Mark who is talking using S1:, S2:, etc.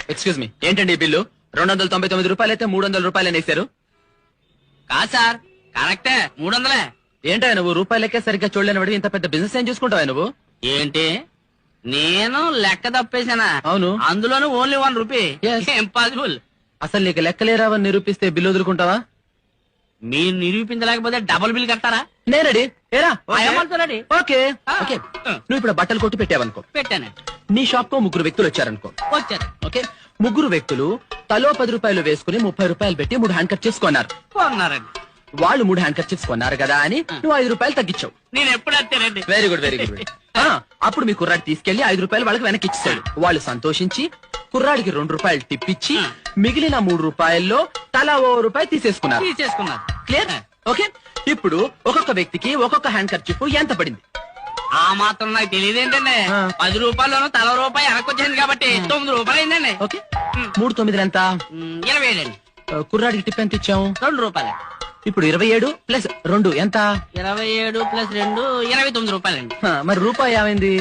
S1: Excuse me, ఏంటండి ఈ bill? 299 రూపాయలు అయితే 300 రూపాయలు వేశారు.
S2: కాదు సార్, కరెక్టే 300.
S1: ఏంటో నువ్వు రూపాయలకే సరిగ్గా చూడలేని వాడివి, ఇంత పెద్ద బిజినెస్ ఏం చూసుకుంటావా నువ్వు?
S2: ఏంటి నేను లెక్క తప్పేశానా?
S1: అవును.
S2: అందులోనూ ఓన్లీ 1 రూపీ.
S1: Yes.
S2: ఇంపాసిబుల్.
S1: అసలు నీకు లెక్కలేరావని నిరూపిస్తే బిల్లు వదులుకుంటావా?
S2: మీరు నిరూపించలేకపోతే డబుల్ బిల్ కట్టారా?
S1: నేనడి ఏరా
S2: రెడీ.
S1: ఓకే
S2: ఆ.
S1: ఓకే. నువ్వు ఇప్పుడు బట్టలు కొట్టి పెట్టావనుకో,
S2: పెట్టానండి.
S1: నీ షాప్ కో 3 వ్యక్తులు వచ్చారనుకో.
S2: వచ్చారు.
S1: ఓకే, 3 వ్యక్తులు తలో 10 రూపాయలు వేసుకుని 30 రూపాయలు పెట్టి 3 హ్యాండ్ కట్ చేసుకున్నారు.
S2: కొన్నారండి.
S1: వాళ్ళు 3 హ్యాండ్ కట్ చేసుకున్నారు కదా అని నువ్వు 5 రూపాయలు తగ్గించావు.
S2: నేను ఎప్పుడు వచ్చానండి.
S1: Very good very good. అప్పుడు మీ కుర్రాడు తీసుకెళ్లి 5 రూపాయలు వాళ్ళకి వెనక్కి ఇచ్చాడు. వాళ్ళు సంతోషించి కుర్రాడికి 2 రూపాయలు టిప్ ఇచ్చి మిగిలిన 3 రూపాయల్లో తలా 1 రూపాయి తీసేసుకున్నారు.
S2: తీసేసుకున్నారు.
S1: క్లియర్? ఓకే, ఇప్పుడు ఒక్కొక్క వ్యక్తికి ఒక్కొక్క హ్యాండ్ కర్చీఫ్ ఎంత పడింది?
S2: ఆ మాత్రం నాకు తెలియదేంటండి.
S1: ఆ.
S2: 10 రూపాయల్లోనూ తల రూపాయి వెనకొచ్చాను కాబట్టి 9 రూపాయలు అయిందండి.
S1: ఓకే, 3 9 ఎంత?
S2: 27 అండి.
S1: కుర్రాడికి టిప్ ఎంత ఇచ్చాము?
S2: 2 రూపాయలు.
S1: ఇప్పుడు 27 ప్లస్ 2 ఎంత?
S2: 27 ప్లస్ 2 29 రూపాయలండి.
S1: మరి రూపాయి ఏమైంది?